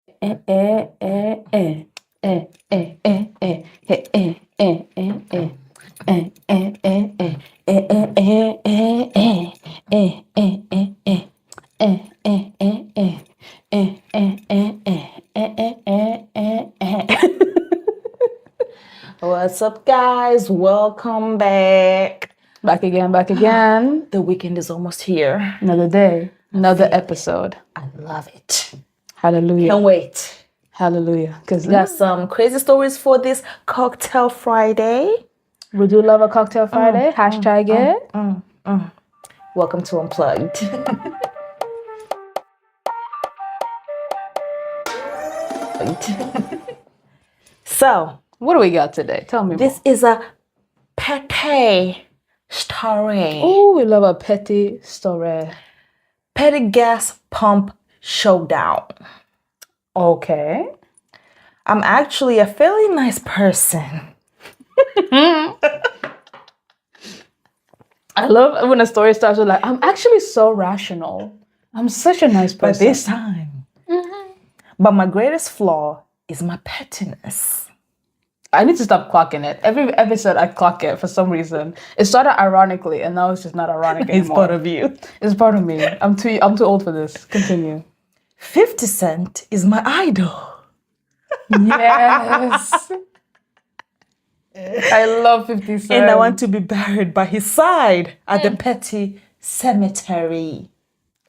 eh, eh, eh, eh, eh, eh, eh, eh, eh, eh, eh, eh, eh. Eh, eh, eh, eh, eh, eh, eh, eh, eh, eh, eh, eh, eh. Eh, eh, eh, eh. Eh, eh, eh, eh. Eh, eh, eh, eh, eh. What's up, guys? Welcome back. Back again, back again. The weekend is almost here. Another day, another episode. I love it. Hallelujah. Can't wait. Hallelujah. Because Got some crazy stories for this Cocktail Friday. we do love a cocktail Friday. Hashtag it. Welcome to Unplugged. So, What do we got today? Tell me this is a petty story. more. Oh, we love a petty story. Petty gas pump showdown. Okay. I'm actually a fairly nice person. I love when a story starts with like, I'm actually so rational. I'm such a nice But person. this time. But my greatest flaw is my pettiness. I need to stop clocking it. Every episode I clock it for some reason. It started ironically and now it's just not ironic anymore. It's part of you. It's part of me. I'm too old for this. Continue. 50 Cent is my idol. Yes. I love 50 Cent. And I want to be buried by his side at the petty cemetery.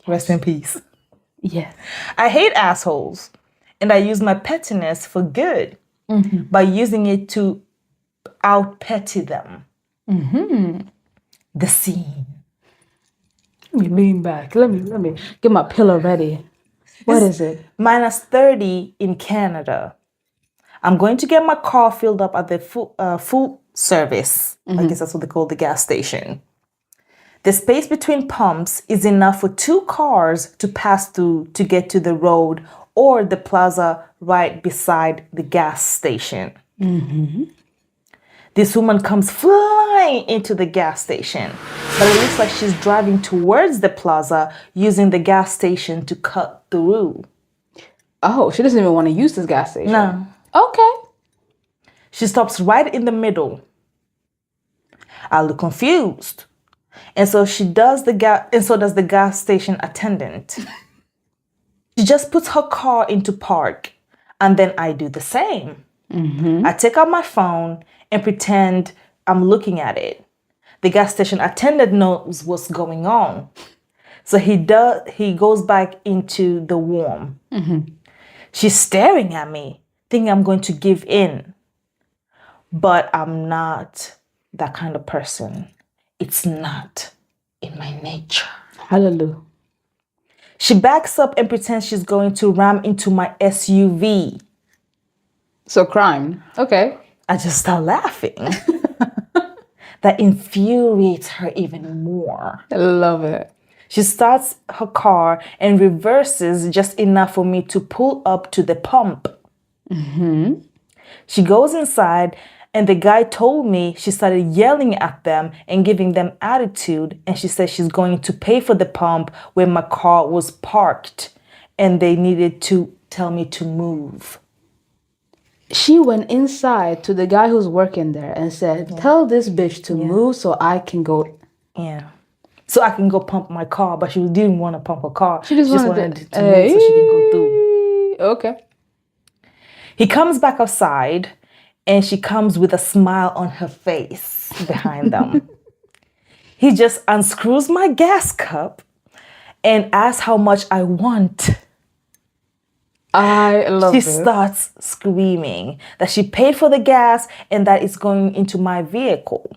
Rest in peace. Yes. I hate assholes. And I use my pettiness for good by using it to out-petty them. The scene. Let me lean back. Let me get my pillow ready. What is it? -30 in Canada. I'm going to get my car filled up at the full service. I guess that's what they call the gas station. The space between pumps is enough for 2 cars to pass through to get to the road or the plaza right beside the gas station. This woman comes flying into the gas station, but it looks like she's driving towards the plaza using the gas station to cut through. Oh, she doesn't even want to use this gas station. No. Okay. She stops right in the middle. I look confused. And so does the gas station attendant. She just puts her car into park, and then I do the same. I take out my phone and pretend I'm looking at it. The gas station attendant knows what's going on. So he goes back into the warm. She's staring at me, thinking I'm going to give in. But I'm not that kind of person. It's not in my nature. Hallelujah. She backs up and pretends she's going to ram into my SUV. So crime. Okay. I just start laughing. That infuriates her even more. I love it. She starts her car and reverses just enough for me to pull up to the pump. She goes inside, and the guy told me she started yelling at them and giving them attitude, and she said she's going to pay for the pump where my car was parked, and they needed to tell me to move. She went inside to the guy who's working there and said, tell this bitch to move so I can go. Yeah. So I can go pump my car, but she didn't want to pump her car. She just wanted to move so she can go through. Okay. He comes back outside, and she comes with a smile on her face behind them. He just unscrews my gas cup and asks how much I want. I love She this. starts screaming that she paid for the gas and that it's going into my vehicle.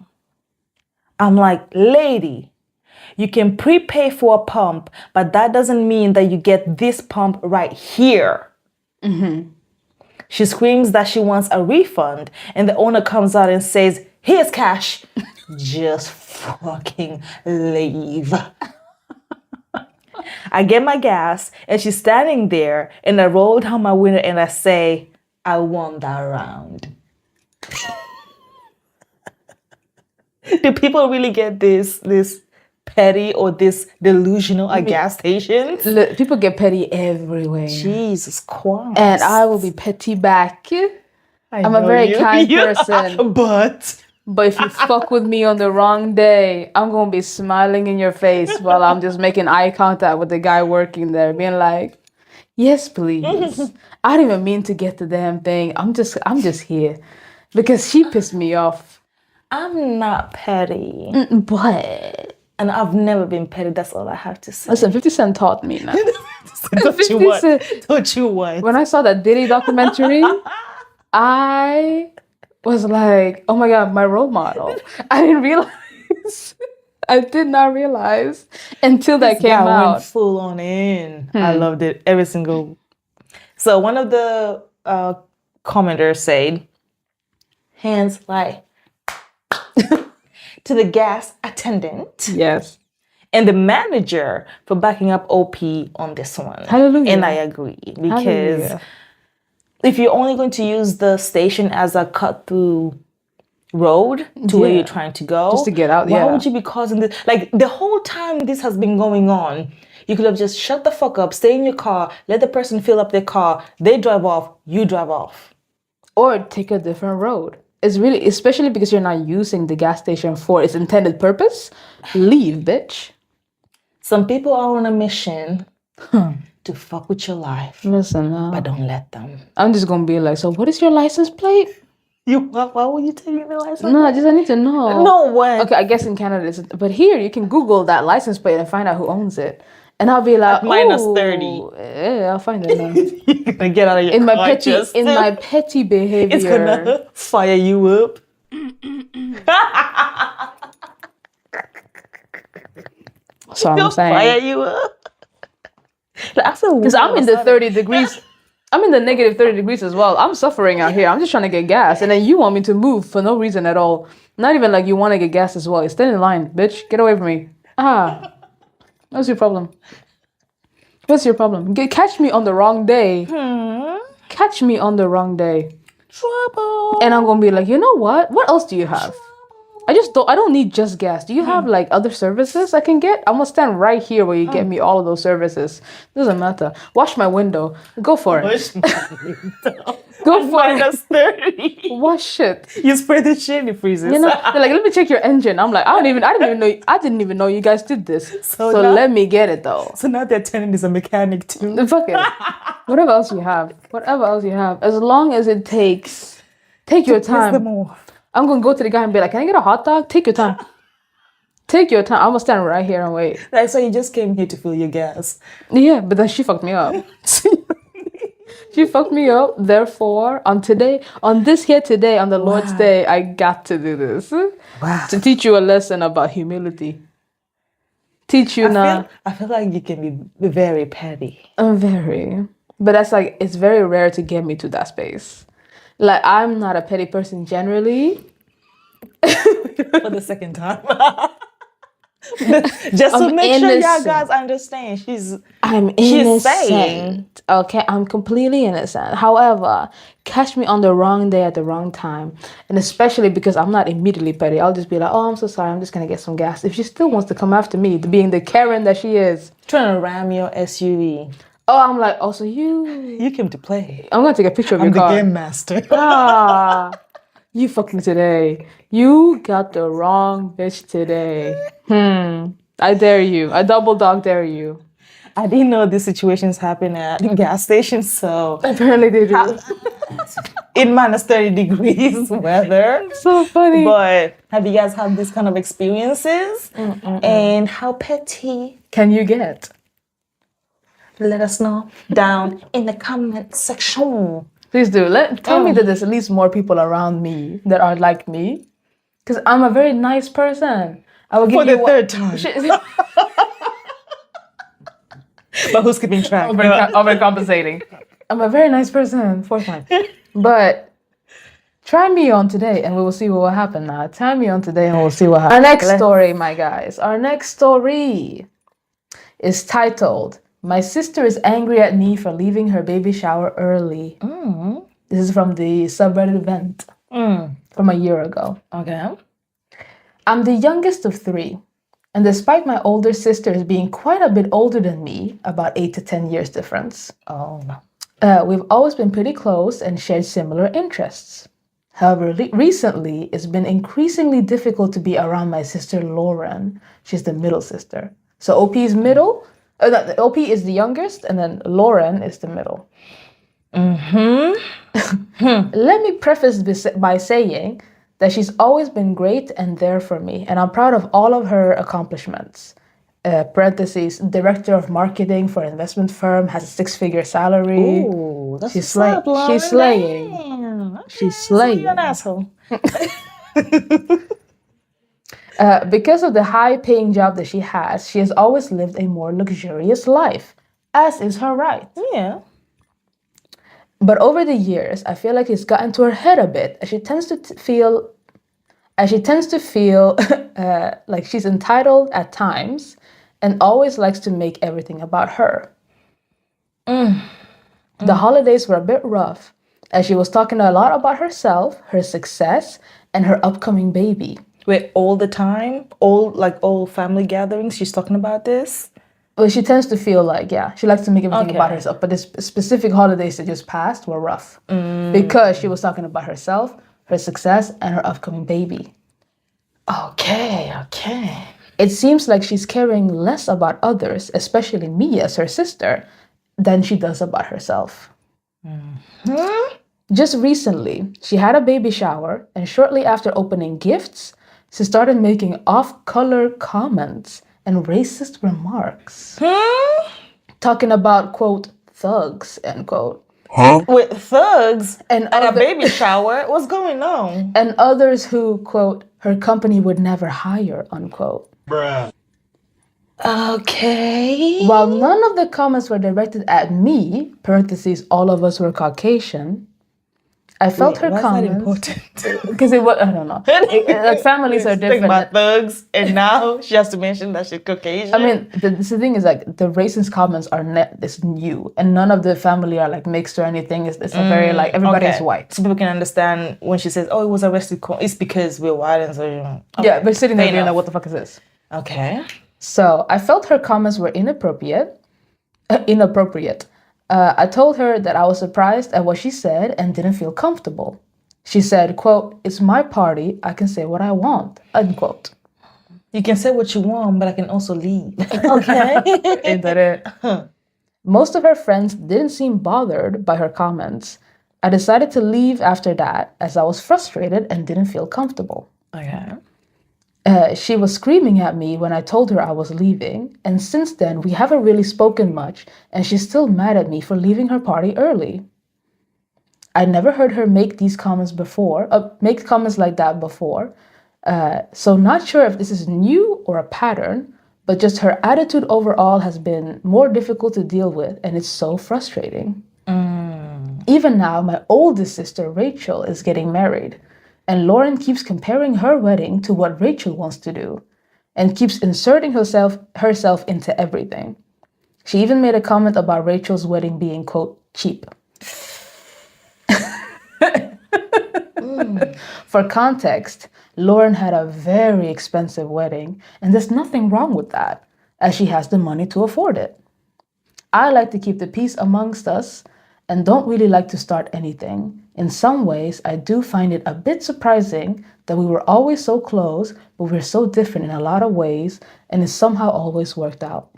I'm like, lady, you can prepay for a pump, but that doesn't mean that you get this pump right here. She screams that she wants a refund, and the owner comes out and says, here's cash. Just fucking leave. I get my gas, and she's standing there, and I roll down my window and I say, I won that round. Do people really get this petty or this delusional at gas stations. Look, people get petty everywhere. Jesus Christ. And I will be petty back. I'm a know very you. kind person. But if you fuck with me on the wrong day, I'm gonna be smiling in your face while I'm just making eye contact with the guy working there, being like, yes, please. I didn't even mean to get the damn thing. I'm just here. Because she pissed me off. I'm not petty. But And I've never been petty. That's all I have to say. listen, 50 Cent taught me now. Don't you 50 what? Cent. Don't you what? When I saw that Diddy documentary, I was like, oh my God, my role model. I didn't realize. I did not realize until that came out. Went full on in. I loved it. Every single. So one of the commenters said, hands like to the gas attendant. Yes. And the manager for backing up OP on this one. Hallelujah. And I agree. Because Hallelujah. if you're only going to use the station as a cut-through road to where you're trying to go, just to get out, why would you be causing this? Like, the whole time this has been going on, you could have just shut the fuck up, stay in your car, let the person fill up their car, they drive off, you drive off. Or take a different road. It's really, especially because you're not using the gas station for its intended purpose, leave, bitch. Some people are on a mission to fuck with your life. Listen, but don't let them. I'm just gonna be like, so what is your license plate? Why would you tell me the license plate? No, I need to know. No way. Okay, I guess in Canada it's, but here you can Google that license plate and find out who owns it. And I'll be like, minus 30. Yeah, I'll find it now. You're gonna get out of your in my car petty just in my petty behavior. It's gonna fire you up. That's what I'm saying. Fire you up. Because I'm in the 30 degrees. I'm in the negative 30 degrees as well. I'm suffering out here. I'm just trying to get gas. And then you want me to move for no reason at all. Not even like you want to get gas as well. Stand in line, bitch. Get away from me. What's your problem? What's your problem? Catch me on the wrong day. Catch me on the wrong day. Trouble. And I'm going to be like, you know what? What else do you have? I don't need just gas. Do you have like other services I can get? I'm gonna stand right here where you get me all of those services. Doesn't matter. Wash my window. Go for it. Wash my window. Go for it. Minus 30. Wash it. You spray the shit in the freezers. You know, they're like, let me check your engine. I'm like, I didn't even know you guys did this. So now, let me get it though. So now they're telling is a mechanic too. Fuck it. Whatever else you have. As long as it takes. Take your time. Them off. I'm gonna go to the guy and be like, can I get a hot dog? Take your time. Take your time. I'm gonna stand right here and wait. Like, so you just came here to fill your gas. Yeah, but then she fucked me up. She fucked me up. Therefore, on the Lord's Day, I got to do this. Wow. To teach you a lesson about humility. Teach you now. I feel like you can be very petty. I'm very. But that's like, it's very rare to get me to that space. Like, I'm not a petty person generally. For the second time. Just to make sure y'all guys understand. I'm innocent. She's saying. Okay, I'm completely innocent. However, catch me on the wrong day at the wrong time. And especially because I'm not immediately petty. I'll just be like, oh, I'm so sorry. I'm just going to get some gas. If she still wants to come after me, being the Karen that she is. Trying to ram your SUV. Oh, I'm like, oh, so you came to play. I'm going to take a picture of your car. I'm the game master. You fucked me today. You got the wrong bitch today. I dare you. I double dog dare you. I didn't know these situations happen at gas stations, so... Apparently they do. In minus 30 degrees weather. So funny. But have you guys had these kind of experiences? And how petty can you get? Let us know down in the comment section. Please do. Tell me that there's at least more people around me that are like me. Because I'm a very nice person. I will give for you the third time. But who's keeping track? Overcompensating. I'm a very nice person. Fourth time. But try me on today and we will see what will happen now. Try me on today and we'll see what happens. Our next story, my guys. Our next story is titled, My Sister is Angry at Me for Leaving Her Baby Shower Early. This is from the subreddit event from a year ago. Okay. I'm the youngest of 3. And despite my older sisters being quite a bit older than me, about 8 to 10 years difference, Oh no. we've always been pretty close and shared similar interests. However, recently, it's been increasingly difficult to be around my sister Lauren. She's the middle sister. So OP is middle. OP is the youngest, and then Lauren is the middle. Let me preface this by saying that she's always been great and there for me, and I'm proud of all of her accomplishments. Parentheses, director of marketing for an investment firm, has a 6-figure salary. Ooh, that's She's slaying. She's slaying. Okay, She's slaying. So you're an asshole. Because of the high-paying job that she has always lived a more luxurious life, as is her right. Yeah. But over the years, I feel like it's gotten to her head a bit, as she tends to feel like she's entitled at times, and always likes to make everything about her. The holidays were a bit rough, as she was talking a lot about herself, her success, and her upcoming baby. Wait, all the time? All family gatherings, she's talking about this? Well, she tends to feel like, she likes to make everything about herself. But the specific holidays that just passed were rough. Because she was talking about herself, her success, and her upcoming baby. Okay. It seems like she's caring less about others, especially me as her sister, than she does about herself. Just recently, she had a baby shower, and shortly after opening gifts, she started making off-color comments and racist remarks. Talking about, quote, thugs, end quote. With thugs and at a baby shower? What's going on? And others who, quote, her company would never hire, unquote. Bruh. Okay. While none of the comments were directed at me, parentheses, all of us were Caucasian, I felt her comments. Why is that important? Because it was, I don't know. Like families are different. About thugs, and now she has to mention that she's Caucasian. I mean, the thing is, like, the racist comments are it's new, and none of the family are like mixed or anything. It's a very like everybody is white, so people can understand when she says, "Oh, it was arrested." It's because we're white, and so yeah. But sitting there being like, "What the fuck is this?" Okay. So I felt her comments were inappropriate. I told her that I was surprised at what she said and didn't feel comfortable. She said, quote, "It's my party. I can say what I want," unquote. You can say what you want, but I can also leave. Okay. Ain't that it? Most of her friends didn't seem bothered by her comments. I decided to leave after that as I was frustrated and didn't feel comfortable. Okay. She was screaming at me when I told her I was leaving, and since then we haven't really spoken much, and she's still mad at me for leaving her party early. I never heard her make these comments before, make comments like that before, so not sure if this is new or a pattern, but just her attitude overall has been more difficult to deal with, and it's so frustrating. Even now, my oldest sister, Rachel, is getting married, and Lauren keeps comparing her wedding to what Rachel wants to do, and keeps inserting herself into everything. She even made a comment about Rachel's wedding being, quote, cheap. For context, Lauren had a very expensive wedding, and there's nothing wrong with that, as she has the money to afford it. I like to keep the peace amongst us and don't really like to start anything. In some ways, I do find it a bit surprising that we were always so close, but we're so different in a lot of ways, and it somehow always worked out.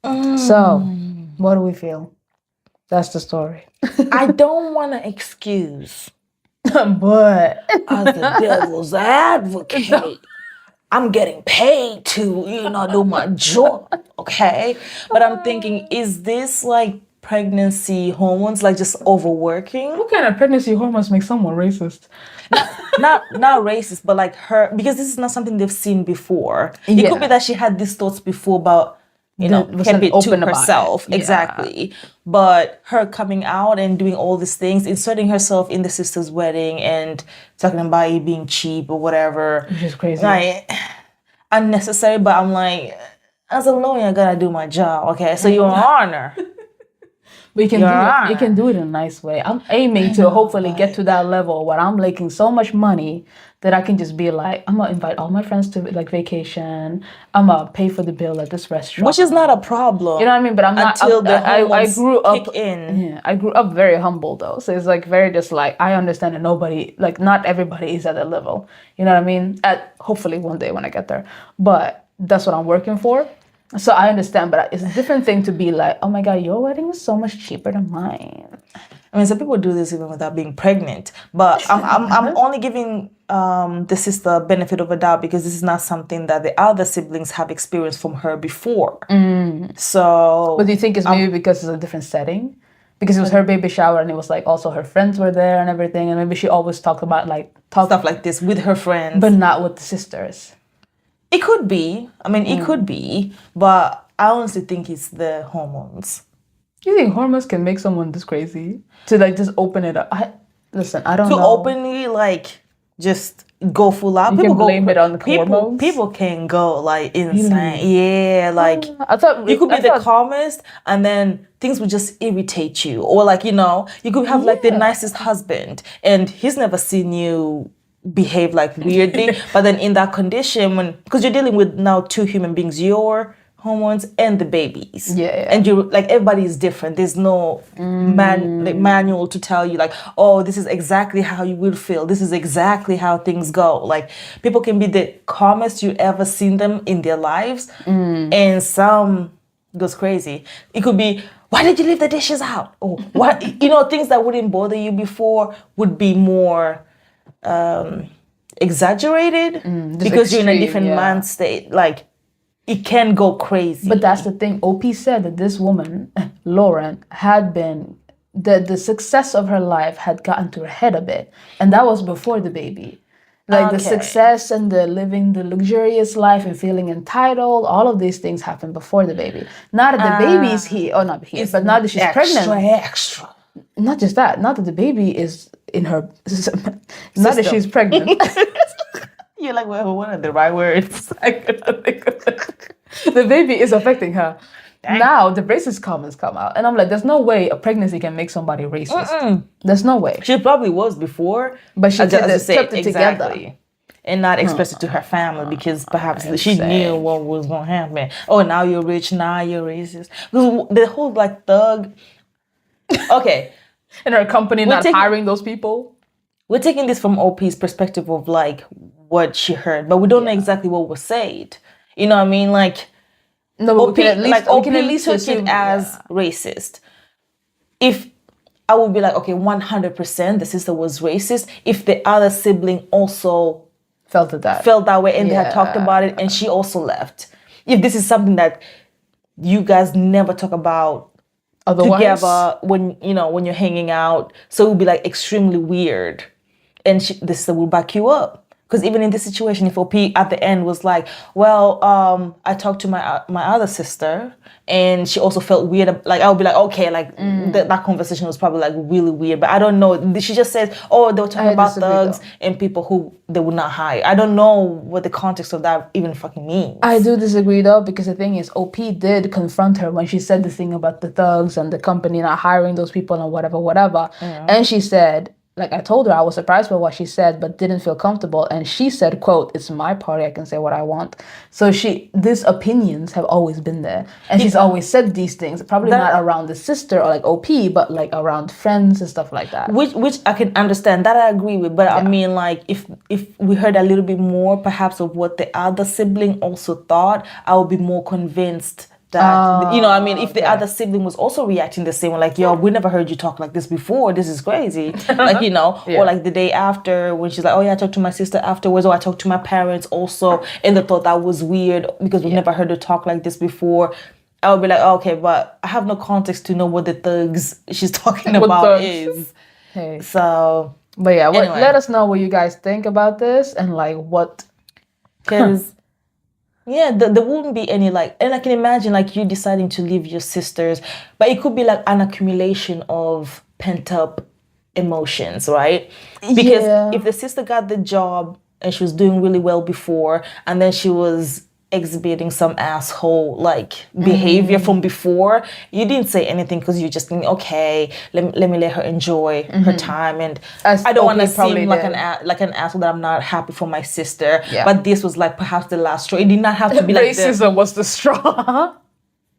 So, what do we feel? That's the story. I don't want to excuse, but as the devil's advocate, I'm getting paid to, do my job, okay? But I'm thinking, is this like pregnancy hormones, like just overworking? What kind of pregnancy hormones make someone racist? Not racist, but like her, because this is not something they've seen before. It could be that she had these thoughts before about, kept it to herself. Yeah. Exactly. But her coming out and doing all these things, inserting herself in the sister's wedding and talking about it being cheap or whatever. Which is crazy. Like, unnecessary, but I'm like, as a lawyer, I gotta do my job, okay? So you're an honor. But you can do it in a nice way. I'm aiming to hopefully get to that level where I'm making so much money that I can just be like, I'm gonna invite all my friends to like vacation. I'm gonna pay for the bill at this restaurant, which is not a problem. You know what I mean? But I'm not. Until the I hormones grew up. kick in. Yeah, I grew up very humble though, so it's like very just like I understand that nobody, like not everybody is at that level. You know what I mean? Hopefully one day when I get there, but that's what I'm working for. So I understand, but it's a different thing to be like, oh my God, your wedding is so much cheaper than mine. I mean, some people do this even without being pregnant, but I'm only giving the sister benefit of a doubt because this is not something that the other siblings have experienced from her before. So, but do you think it's maybe because it's a different setting? Because it was her baby shower and it was like also her friends were there and everything, and maybe she always talked about stuff like this with her friends, but not with the sisters. It could be. I mean, it could be, but I honestly think it's the hormones. You think hormones can make someone this crazy? To like just open it up? I don't know. To openly like just go full out. You can blame it on the hormones? People can go like insane. Really? Yeah, like I thought you could be the calmest and then things would just irritate you. Or like, you could have like the nicest husband and he's never seen you behave like weirdly, but then in that condition because you're dealing with now two human beings, your hormones and the babies, and you like everybody is different. There's no manual to tell you like, oh, this is exactly how you will feel, this is exactly how things go. Like people can be the calmest you ever seen them in their lives, and some goes crazy. It could be, why did you leave the dishes out? Or what, things that wouldn't bother you before would be more exaggerated because you're in a different mind state. Like it can go crazy. But that's the thing. OP said that this woman, Lauren, had been the success of her life had gotten to her head a bit, and that was before the baby. Like the success and the living the luxurious life and feeling entitled, all of these things happened before the baby. Now that the baby's here, or not here, but now that she's pregnant. Extra. Not just that, not that the baby is in her, not that she's pregnant. You're like, well, what are the right words? I couldn't think of it. The baby is affecting her. Dang. Now the racist comments come out. And I'm like, there's no way a pregnancy can make somebody racist. There's no way. She probably was before. But she kept it together. And not express it to her family because perhaps she knew what was going to happen. Oh, now you're rich, now you're racist. The whole like thug. Okay. And her company not hiring those people. We're taking this from OP's perspective of like what she heard, but we don't know exactly what was said. You know what I mean? Like, no, OP, OP took it as racist. If I would be like, okay, 100% the sister was racist. If the other sibling also felt that way and they had talked about it and she also left. If this is something that you guys never talk about together when you're hanging out, so it would be like extremely weird, and the sister will back you up. Because even in this situation, if OP at the end was like, well, I talked to my other sister and she also felt weird, like I would be like, okay, like that conversation was probably like really weird. But I don't know. She just says, oh, they were talking about thugs and people who they would not hire. I don't know what the context of that even fucking means. I do disagree though, because the thing is, OP did confront her when she said the thing about the thugs and the company not hiring those people and whatever. And she said, like I told her, I was surprised by what she said, but didn't feel comfortable. And she said, quote, "It's my party, I can say what I want." So these opinions have always been there. And she's always said these things, probably not around the sister or like OP, but like around friends and stuff like that. Which I can understand, that I agree with. But I mean, like if we heard a little bit more perhaps of what the other sibling also thought, I would be more convinced that, if the other sibling was also reacting the same way, like, yo, we never heard you talk like this before, this is crazy. Like, or like the day after when she's like, oh yeah, I talked to my sister afterwards, or I talked to my parents also, and they thought that was weird because we never heard her talk like this before. I would be like, okay, but I have no context to know what the thugs she's talking about is. Hey. So, but yeah, anyway. Let us know what you guys think about this and like what, because yeah, there wouldn't be any like, and I can imagine like you deciding to leave your sisters, but it could be like an accumulation of pent up emotions, right? Because if the sister got the job and she was doing really well before, and then she was exhibiting some asshole like behavior from before, you didn't say anything because you just think, okay, let me let her enjoy her time, and I don't want to seem like an asshole that I'm not happy for my sister. Yeah. But this was like perhaps the last straw. It did not have to be like racism was the straw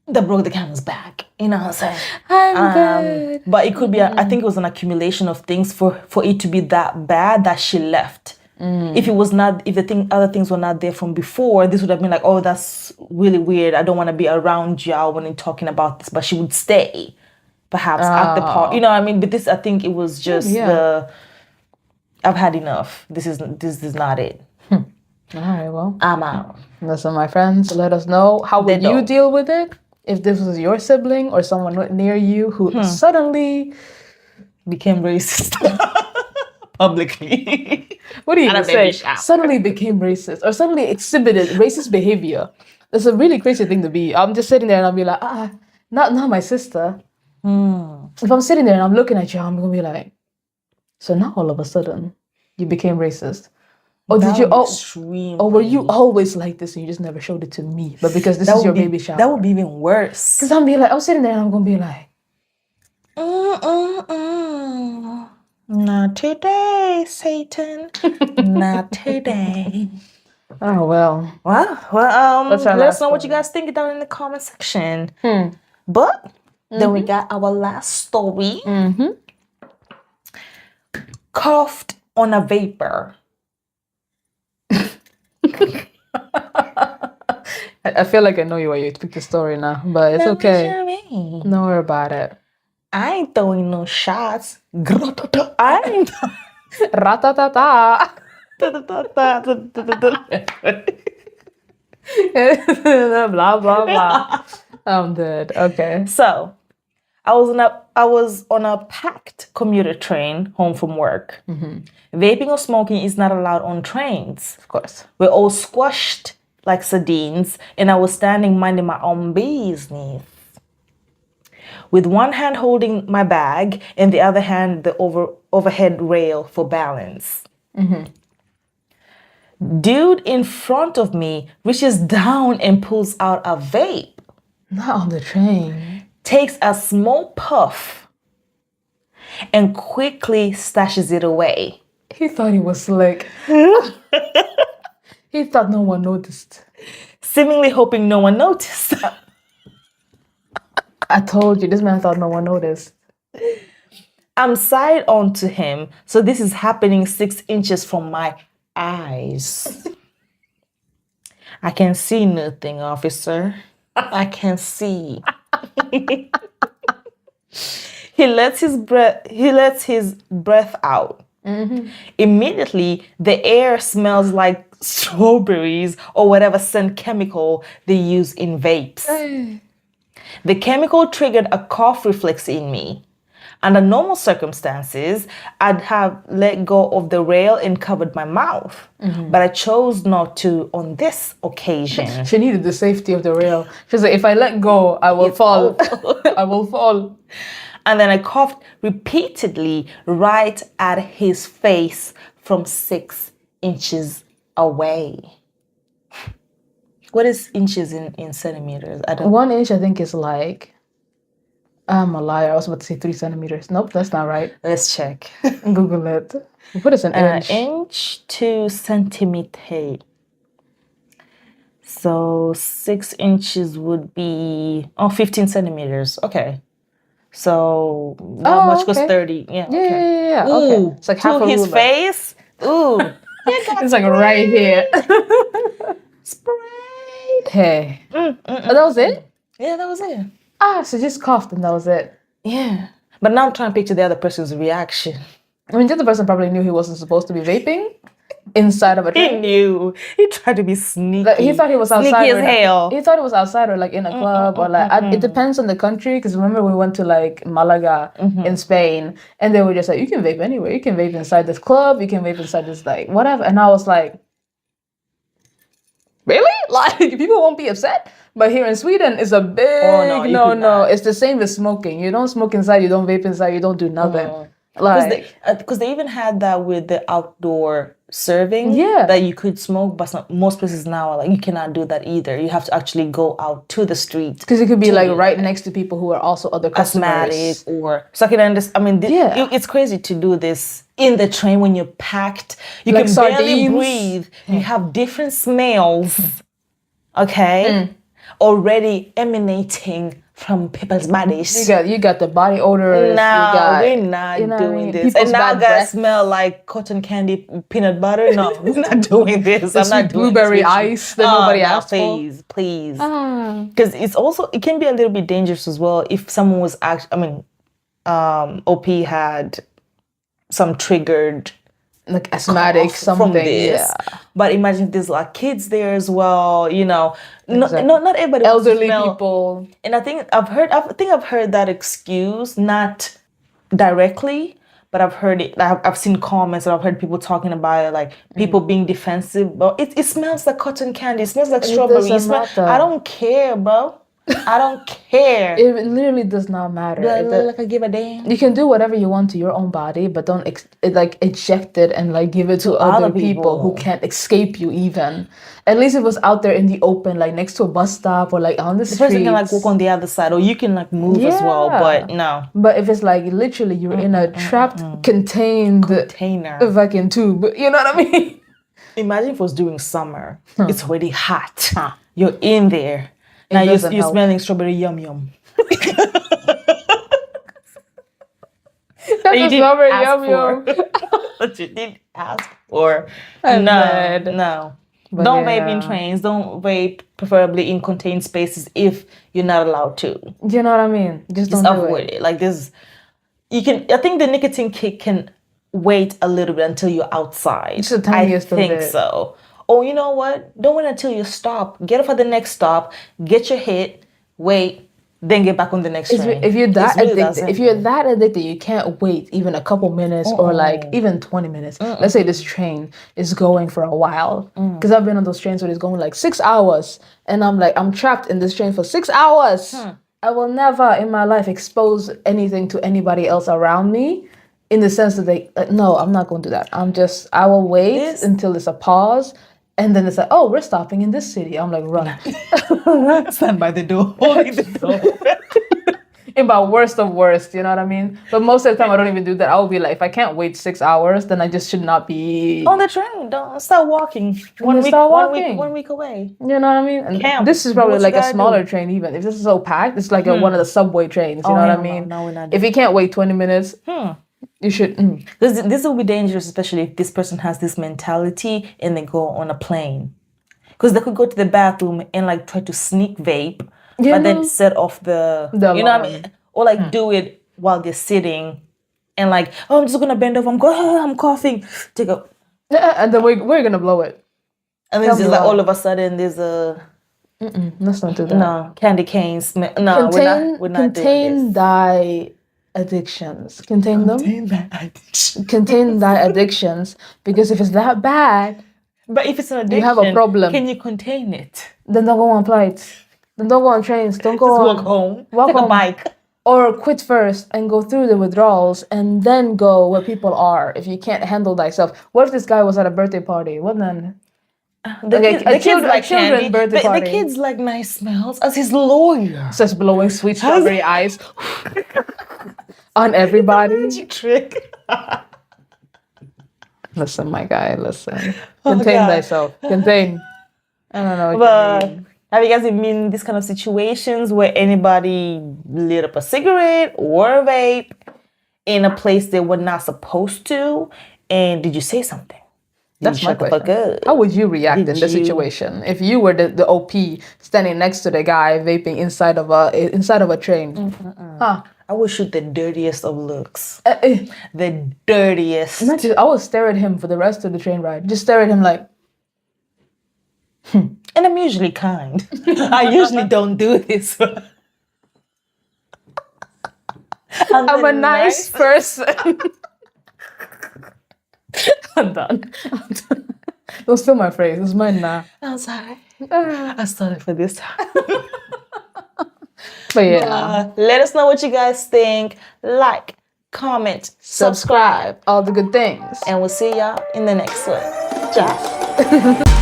that broke the camel's back. You know what I'm saying? I'm good. But it could be, I think it was an accumulation of things for it to be that bad that she left. If it was not, if other things were not there from before, this would have been like, oh, that's really weird. I don't want to be around y'all when you're talking about this. But she would stay, perhaps at the park. You know what I mean? But this, I think it was just I've had enough. This is not it. All right, well, I'm out. Listen, my friends, let us know how would you deal with it if this was your sibling or someone near you who suddenly became racist. Publicly. What do you even say? Suddenly became racist or suddenly exhibited racist behavior. It's a really crazy thing to be. I'm just sitting there and I'll be like, not my sister. If I'm sitting there and I'm looking at you, I'm going to be like, so now all of a sudden you became racist. Or did you? Or were you always like this and you just never showed it to me? But because this is your baby shower. That would be even worse. Because I'm sitting there and I'm going to be like, not today, Satan. Not today. Oh, well. Well, let us know what you guys think down in the comment section. But then we got our last story. Coughed on a vapor. I feel like I know you why you picked the story now, but it's okay. Don't worry about it. I ain't throwing no shots. I ain't. Ratatata. Blah blah blah. I'm dead. Okay. So, I was on a packed commuter train home from work. Vaping or smoking is not allowed on trains. Of course. We're all squashed like sardines, and I was standing minding my own business, with one hand holding my bag and the other hand the overhead rail for balance. Dude in front of me reaches down and pulls out a vape. Not on the train. Takes a small puff and quickly stashes it away. He thought he was slick. He thought no one noticed. Seemingly hoping no one noticed. I told you, this man thought no one noticed. I'm side on to him, so this is happening 6 inches from my eyes. I can see nothing, officer. I can see. He lets his breath out. Immediately, the air smells like strawberries or whatever scent chemical they use in vapes. The chemical triggered a cough reflex in me. Under normal circumstances, I'd have let go of the rail and covered my mouth. But I chose not to on this occasion. She needed the safety of the rail. She's like, if I let go, I will fall. I will fall. And then I coughed repeatedly right at his face from 6 inches away. What is inches in centimeters? I don't. 1 inch, I think, is like. I'm a liar. I was about to say 3 centimeters. Nope, that's not right. Let's check. Google it. What is an inch? Inch to centimeter. So 6 inches would be 15 centimeters. Okay. So not much goes 30. Yeah. Yeah. Ooh, Okay. It's like half to a his ruler. face. Ooh. It's like right here. Sprayed. Hey. Oh, that was it? Yeah, that was it. So just coughed and that was it. Yeah. But now I'm trying to picture the other person's reaction. I mean, the other person probably knew he wasn't supposed to be vaping inside of a train. He knew. He tried to be sneaky. Like, he thought he was outside. Sneaky as hell. He thought it was outside or like in a club or like, it depends on the country. Because remember we went to like Malaga in Spain and they were just like, you can vape anywhere. You can vape inside this club. You can vape inside this like whatever. And I was like, really? Like people won't be upset? But here in Sweden, it's a big no. It's the same as smoking. You don't smoke inside, you don't vape inside, you don't do nothing. Like, because they even had that with the outdoor serving. Yeah. That you could smoke, but most places now are like you cannot do that either. You have to actually go out to the street. because it could be like right next to people who are also other customers. Asthmatic or so I can understand. I mean, it's crazy to do this in the train when you're packed. You Like can barely sardines. breathe. You have different smells. Okay, already emanating from people's bodies. You got the body odors. No, we're not doing what I mean? this. People's And now bad I gotta breath. smell like cotton candy, peanut butter. No, we're not doing this. I'm not doing blueberry this with you. ice that nobody asked please, please. for. Because it can be a little bit dangerous as well if someone was actually. OP had some triggered Like asthmatic cough something. from this. Yeah. But imagine if there's like kids there as well. You know, Exactly. not everybody. wants to Elderly smell. people. And I think I've heard that excuse, not directly, but I've heard it. I've seen comments and I've heard people talking about it, like people being defensive. But it smells like cotton candy. It smells like strawberry. doesn't matter. I don't care, bro. I don't care. It literally does not matter. Do I look like I give a damn? You can do whatever you want to your own body, but don't eject it and like give it to other people who can't escape you even. At least it was out there in the open, like next to a bus stop or like on the street. The person can like walk on the other side, or you can like move as well. But no. But if it's like literally you're in a trapped, contained Container. fucking tube, you know what I mean? Imagine if it was during summer. It's already hot. You're in there. Now you're smelling strawberry yum yum. That's strawberry yum yum. But you didn't ask for. I'm No, mad. no. But Don't vape in trains. Don't vape, preferably in contained spaces if you're not allowed to. You know what I mean? Just don't do avoid it. Like this, I think the nicotine kick can wait a little bit until you're outside. Just the tiniest I think bit. so. Oh, you know what? Don't wait until you stop. Get off at the next stop. Get your hit. Wait. Then get back on the next train. If you're that It's really addicted, if you're that addicted, you can't wait even a couple minutes or like even 20 minutes. Let's say this train is going for a while. Because I've been on those trains where it's going like 6 hours. And I'm like, I'm trapped in this train for 6 hours. I will never in my life expose anything to anybody else around me. In the sense that no, I'm not going to do that. I will wait until there's a pause. And then it's like, oh, we're stopping in this city. I'm like, run. Stand by the door. Holding the door. In my worst of worst, you know what I mean? But most of the time, I don't even do that. I will be like, if I can't wait 6 hours, then I just should not be on the train. Don't start walking. One week away. You know what I mean? And Camp. This is probably What like you a gotta smaller do? train even. If this is so packed, it's like one of the subway trains. You know what I mean? No, we're not If you can't wait 20 minutes, you should. This will be dangerous, especially if this person has this mentality and they go on a plane. Because they could go to the bathroom and like try to sneak vape, but then set off the you know what I mean? Or like do it while they're sitting and like, oh, I'm just gonna bend over, I'm coughing. Take a And then we're gonna blow it. and then just like all of a sudden there's a Let's not do that. no candy cane smell. No, we're not doing this. Thy addictions. Contain them. Contain thy addictions. Because if it's that bad, But if it's an addiction, you have a problem. Can you contain it? Then don't go on flights. Then don't go on trains. Don't go Just on. walk home. Walk Take home. a bike. Or quit first and go through the withdrawals and then go where people are if you can't handle thyself. What if this guy was at a birthday party? What then? The kids like children candy. birthday party. The kids like nice smells as his lawyer. Starts blowing sweet strawberry ice on everybody. Trick. Listen, my guy, listen. Contain thyself. Contain. I don't know what But you mean. have you guys been in these kind of situations where anybody lit up a cigarette or a vape in a place they were not supposed to? And did you say something? That's my shut the fuck question. up? How would you react Did in this you- situation if you were the OP standing next to the guy vaping inside of a train? Huh? I would shoot the dirtiest of looks. The dirtiest. I would stare at him for the rest of the train ride. Just stare at him like. And I'm usually kind. I usually don't do this. I'm a nice person. I'm done. Don't steal my phrase. It's mine now. I'm sorry. I started for this time. But yeah. Let us know what you guys think. Like, comment, subscribe. All the good things. And we'll see y'all in the next one. Ciao.